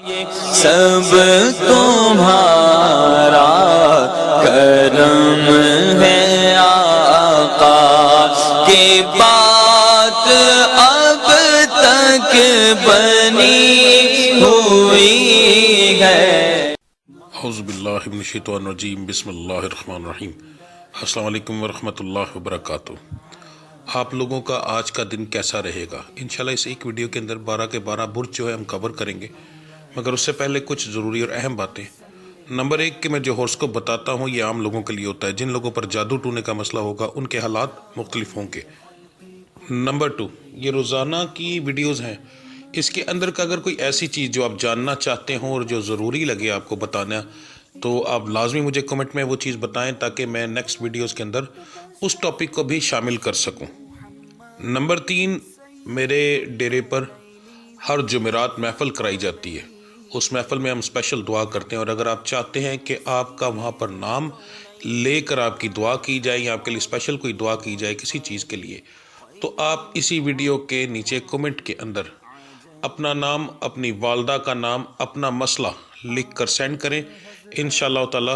سب تمہارا کرم ہے آقا کی بات اب تک بنی ہوئی ہے۔ اعوذ باللہ من الشیطان الرجیم، بسم اللہ الرحمن الرحیم۔ السلام علیکم ورحمۃ اللہ وبرکاتہ۔ آپ لوگوں کا آج کا دن کیسا رہے گا؟ انشاءاللہ اس ایک ویڈیو کے اندر 12 کے 12 برج جو ہے ہم کور کریں گے، مگر اس سے پہلے کچھ ضروری اور اہم باتیں۔ نمبر 1 کہ میں جو ہورسکوپ بتاتا ہوں یہ عام لوگوں کے لیے ہوتا ہے، جن لوگوں پر جادو ٹونے کا مسئلہ ہوگا ان کے حالات مختلف ہوں گے۔ نمبر 2 یہ روزانہ کی ویڈیوز ہیں، اس کے اندر کا اگر کوئی ایسی چیز جو آپ جاننا چاہتے ہوں اور جو ضروری لگے آپ کو بتانا، تو آپ لازمی مجھے کمنٹ میں وہ چیز بتائیں تاکہ میں نیکسٹ ویڈیوز کے اندر اس ٹاپک کو بھی شامل کر سکوں۔ نمبر 3 میرے ڈیرے پر ہر جمعرات محفل کرائی جاتی ہے، اس محفل میں ہم اسپیشل دعا کرتے ہیں، اور اگر آپ چاہتے ہیں کہ آپ کا وہاں پر نام لے کر آپ کی دعا کی جائے یا آپ کے لیے اسپیشل کوئی دعا کی جائے کسی چیز کے لیے، تو آپ اسی ویڈیو کے نیچے کمنٹ کے اندر اپنا نام، اپنی والدہ کا نام، اپنا مسئلہ لکھ کر سینڈ کریں۔ انشاءاللہ تعالی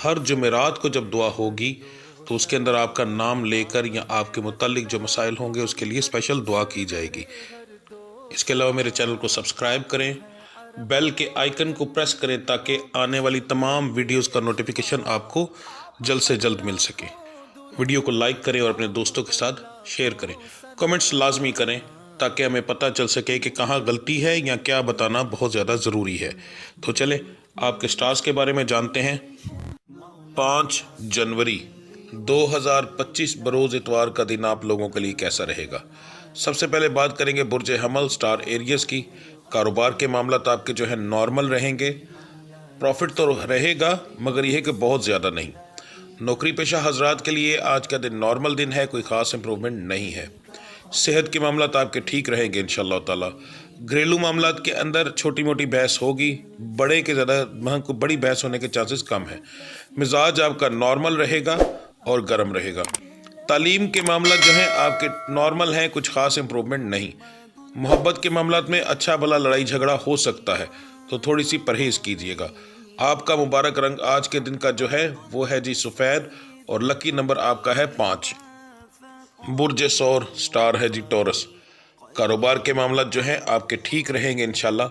ہر جمعرات کو جب دعا ہوگی تو اس کے اندر آپ کا نام لے کر یا آپ کے متعلق جو مسائل ہوں گے اس کے لیے اسپیشل دعا کی جائے گی۔ اس کے علاوہ میرے چینل کو سبسکرائب کریں، بیل کے آئیکن کو پریس کریں تاکہ آنے والی تمام ویڈیوز کا نوٹیفیکیشن آپ کو جلد سے جلد مل سکے۔ ویڈیو کو لائک کریں اور اپنے دوستوں کے ساتھ شیئر کریں۔ کمنٹس لازمی کریں تاکہ ہمیں پتہ چل سکے کہ کہاں غلطی ہے یا کیا بتانا بہت زیادہ ضروری ہے۔ تو چلیں آپ کے سٹارز کے بارے میں جانتے ہیں۔ 5 جنوری 2025 بروز اتوار کا دن آپ لوگوں کے لیے کیسا رہے گا؟ سب سے پہلے بات کریں گے برج حمل سٹار ایریز کی۔ کاروبار کے معاملات آپ کے جو ہے نارمل رہیں گے، پروفٹ تو رہے گا مگر یہ ہے کہ بہت زیادہ نہیں۔ نوکری پیشہ حضرات کے لیے آج کا دن نارمل دن ہے، کوئی خاص امپرومنٹ نہیں ہے۔ صحت کے معاملات آپ کے ٹھیک رہیں گے انشاءاللہ تعالی۔ گھریلو معاملات کے اندر چھوٹی موٹی بحث ہوگی، بڑے کے زیادہ بڑی بحث ہونے کے چانسز کم ہیں۔ مزاج آپ کا نارمل رہے گا اور گرم رہے گا۔ تعلیم کے معاملات جو ہیں آپ کے نارمل ہیں، کچھ خاص امپرومنٹ نہیں۔ محبت کے معاملات میں اچھا بھلا لڑائی جھگڑا ہو سکتا ہے تو تھوڑی سی پرہیز کیجیے گا۔ آپ کا مبارک رنگ آج کے دن کا جو ہے وہ ہے جی سفید، اور لکی نمبر آپ کا ہے 5۔ برج سور سٹار ہے جی ٹورس۔ کاروبار کے معاملات جو ہیں آپ کے ٹھیک رہیں گے انشاءاللہ،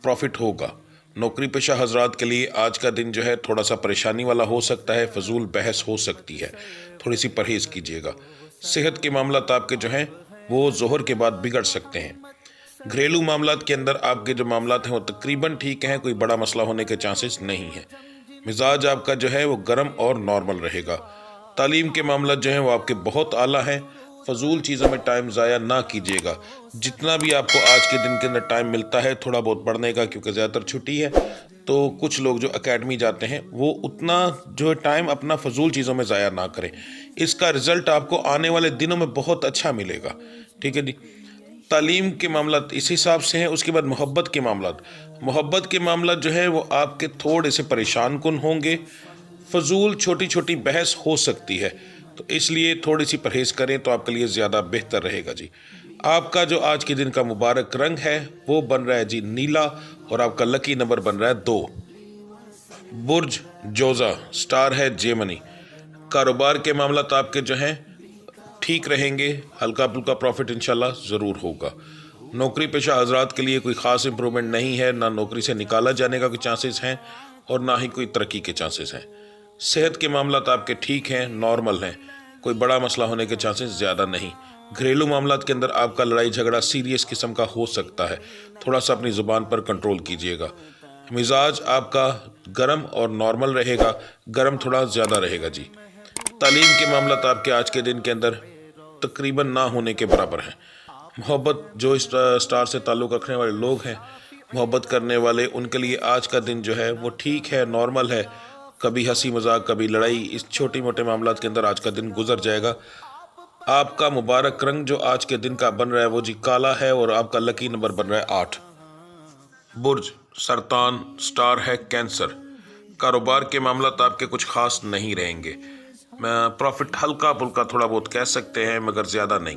پروفٹ ہوگا۔ نوکری پیشہ حضرات کے لیے آج کا دن جو ہے تھوڑا سا پریشانی والا ہو سکتا ہے، فضول بحث ہو سکتی ہے، تھوڑی سی پرہیز کیجیے گا۔ صحت کے معاملات آپ کے جو ہیں وہ ظہر کے بعد بگڑ سکتے ہیں۔ گھریلو معاملات کے اندر آپ کے جو معاملات ہیں وہ تقریباً ٹھیک ہیں، کوئی بڑا مسئلہ ہونے کے چانسز نہیں ہیں۔ مزاج آپ کا جو ہے وہ گرم اور نارمل رہے گا۔ تعلیم کے معاملات جو ہیں وہ آپ کے بہت اعلیٰ ہیں، فضول چیزوں میں ٹائم ضائع نہ کیجیے گا۔ جتنا بھی آپ کو آج کے دن کے اندر ٹائم ملتا ہے تھوڑا بہت پڑھنے کا، کیونکہ زیادہ تر چھٹی ہے تو کچھ لوگ جو اکیڈمی جاتے ہیں وہ اتنا جو ٹائم اپنا فضول چیزوں میں ضائع نہ کریں، اس کا رزلٹ آپ کو آنے والے دنوں میں بہت اچھا ملے گا، ٹھیک ہے جی۔ تعلیم کے معاملات اس حساب سے ہیں۔ اس کے بعد محبت کے معاملات جو ہے وہ آپ کے تھوڑے سے پریشان کن ہوں گے، فضول چھوٹی چھوٹی بحث ہو سکتی ہے، تو اس لیے تھوڑی سی پرہیز کریں تو آپ کے لیے زیادہ بہتر رہے گا جی۔ آپ کا جو آج کے دن کا مبارک رنگ ہے وہ بن رہا ہے جی نیلا، اور آپ کا لکی نمبر بن رہا ہے 2۔ برج جوزا سٹار ہے جیمنی۔ کاروبار کے معاملات آپ کے جو ہیں ٹھیک رہیں گے، ہلکا پھلکا پروفٹ انشاءاللہ ضرور ہوگا۔ نوکری پیشہ حضرات کے لیے کوئی خاص امپرومنٹ نہیں ہے، نہ نوکری سے نکالا جانے کا کوئی چانسز ہیں اور نہ ہی کوئی ترقی کے چانسز ہیں۔ صحت کے معاملات آپ کے ٹھیک ہیں، نارمل ہیں، کوئی بڑا مسئلہ ہونے کے چانسز زیادہ نہیں۔ گھریلو معاملات کے اندر آپ کا لڑائی جھگڑا سیریس قسم کا ہو سکتا ہے، تھوڑا سا اپنی زبان پر کنٹرول کیجیے گا۔ مزاج آپ کا گرم اور نارمل رہے گا، گرم تھوڑا زیادہ رہے گا جی۔ تعلیم کے معاملات آپ کے آج کے دن کے اندر تقریباً نہ ہونے کے برابر ہیں۔ محبت جو سٹار سے تعلق رکھنے والے لوگ ہیں، محبت کرنے والے، ان کے لیے آج کا دن جو ہے وہ ٹھیک ہے، نارمل ہے، کبھی ہنسی مذاق کبھی لڑائی، اس چھوٹی موٹے معاملات کے اندر آج کا دن گزر جائے گا۔ آپ کا مبارک رنگ جو آج کے دن کا بن رہا ہے وہ جی کالا ہے، اور آپ کا لکی نمبر بن رہا ہے 8۔ برج سرطان سٹار ہے کینسر۔ کاروبار کے معاملات آپ کے کچھ خاص نہیں رہیں گے، پروفٹ ہلکا پھلکا تھوڑا بہت کہہ سکتے ہیں مگر زیادہ نہیں۔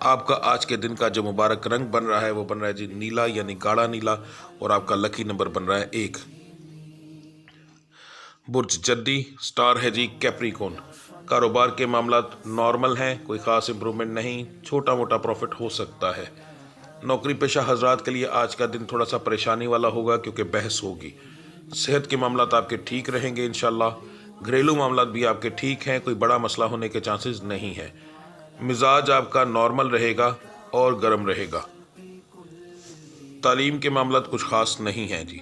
آپ کا آج کے دن کا جو مبارک رنگ بن رہا ہے وہ بن رہا ہے جی نیلا یعنی گاڑا نیلا، اور آپ کا لکی نمبر بن رہا ہے 1۔ برج جدی، سٹار ہے جی کیپریکون۔ کاروبار کے معاملات نارمل ہیں، کوئی خاص امپرومنٹ نہیں، چھوٹا موٹا پروفٹ ہو سکتا ہے۔ نوکری پیشہ حضرات کے لیے آج کا دن تھوڑا سا پریشانی والا ہوگا کیونکہ بحث ہوگی۔ صحت کے معاملات آپ کے ٹھیک رہیں گے انشاءاللہ۔ گھریلو معاملات بھی آپ کے ٹھیک ہیں، کوئی بڑا مسئلہ ہونے کے چانسز نہیں ہے۔ مزاج آپ کا نارمل رہے گا اور گرم رہے گا۔ تعلیم کے معاملات کچھ خاص نہیں ہیں جی۔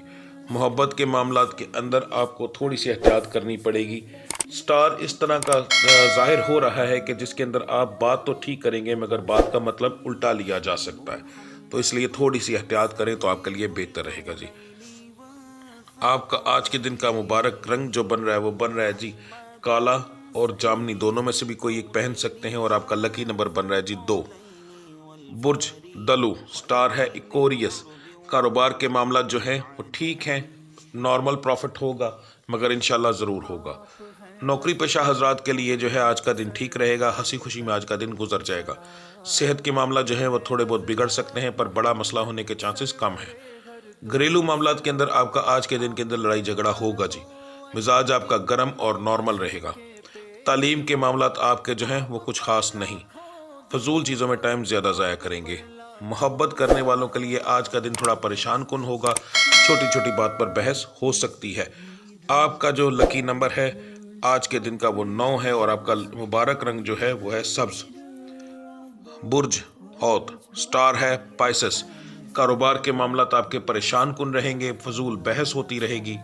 محبت کے معاملات کے اندر آپ کو تھوڑی سی احتیاط کرنی پڑے گی۔ سٹار اس طرح کا ظاہر ہو رہا ہے کہ جس کے اندر آپ بات تو ٹھیک کریں گے مگر بات کا مطلب الٹا لیا جا سکتا ہے، تو اس لیے تھوڑی سی احتیاط کریں تو آپ کے لیے بہتر رہے گا جی۔ آپ کا آج کے دن کا مبارک رنگ جو بن رہا ہے وہ بن رہا ہے جی کالا اور جامنی، دونوں میں سے بھی کوئی ایک پہن سکتے ہیں، اور آپ کا لکی نمبر بن رہا ہے جی 2۔ برج دلو، سٹار ہے ایکوریس۔ کاروبار کے معاملات جو ہیں وہ ٹھیک ہیں، نارمل پروفٹ ہوگا مگر انشاءاللہ ضرور ہوگا۔ نوکری پیشہ حضرات کے لیے جو ہے آج کا دن ٹھیک رہے گا، ہنسی خوشی میں آج کا دن گزر جائے گا۔ صحت کے معاملات جو ہیں وہ تھوڑے بہت بگڑ سکتے ہیں پر بڑا مسئلہ ہونے کے چانسز کم ہیں۔ گھریلو معاملات کے اندر آپ کا آج کے دن کے اندر لڑائی جھگڑا ہوگا جی۔ مزاج آپ کا گرم اور نارمل رہے گا۔ تعلیم کے معاملات آپ کے جو ہیں وہ کچھ خاص نہیں، فضول چیزوں میں ٹائم زیادہ ضائع کریں گے۔ محبت کرنے والوں کے لیے آج کا دن تھوڑا پریشان کن ہوگا، چھوٹی چھوٹی بات پر بحث ہو سکتی ہے۔ آپ کا جو لکی نمبر ہے آج کے دن کا وہ 9 ہے، اور آپ کا مبارک رنگ جو ہے وہ ہے سبز۔ برج حوت، سٹار ہے پائسس۔ کاروبار کے معاملات آپ کے پریشان کن رہیں گے، فضول بحث ہوتی رہے گی،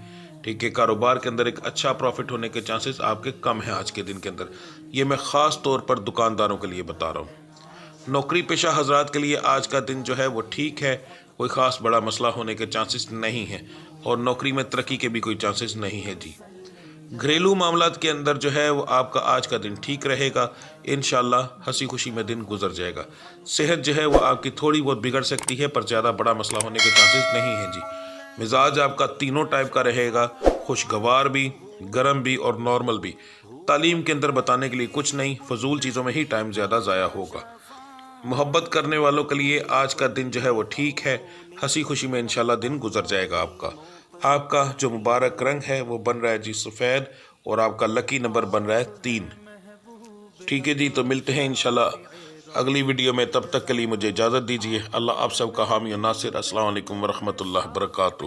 ٹھیک ہے۔ کاروبار کے اندر ایک اچھا پروفٹ ہونے کے چانسز آپ کے کم ہیں آج کے دن کے اندر، یہ میں خاص طور پر دکانداروں کے لیے بتا رہا ہوں۔ نوکری پیشہ حضرات کے لیے آج کا دن جو ہے وہ ٹھیک ہے، کوئی خاص بڑا مسئلہ ہونے کے چانسز نہیں ہیں، اور نوکری میں ترقی کے بھی کوئی چانسز نہیں ہے جی۔ گھریلو معاملات کے اندر جو ہے وہ آپ کا آج کا دن ٹھیک رہے گا، انشاءاللہ ہنسی خوشی میں دن گزر جائے گا۔ صحت جو ہے وہ آپ کی تھوڑی بہت بگڑ سکتی ہے پر زیادہ بڑا مسئلہ ہونے کے چانسز نہیں ہیں جی۔ مزاج آپ کا تینوں ٹائپ کا رہے گا، خوشگوار بھی، گرم بھی اور نارمل بھی۔ تعلیم کے اندر بتانے کے لیے کچھ نہیں، فضول چیزوں میں ہی ٹائم زیادہ ضائع ہوگا۔ محبت کرنے والوں کے لیے آج کا دن جو ہے وہ ٹھیک ہے، ہنسی خوشی میں انشاءاللہ دن گزر جائے گا آپ کا۔ آپ کا جو مبارک رنگ ہے وہ بن رہا ہے جی سفید، اور آپ کا لکی نمبر بن رہا ہے 3۔ ٹھیک ہے جی، تو ملتے ہیں انشاءاللہ اگلی ویڈیو میں، تب تک کے لیے مجھے اجازت دیجیے۔ اللہ آپ سب کا حامی و ناصر۔ السلام علیکم ورحمۃ اللہ وبرکاتہ۔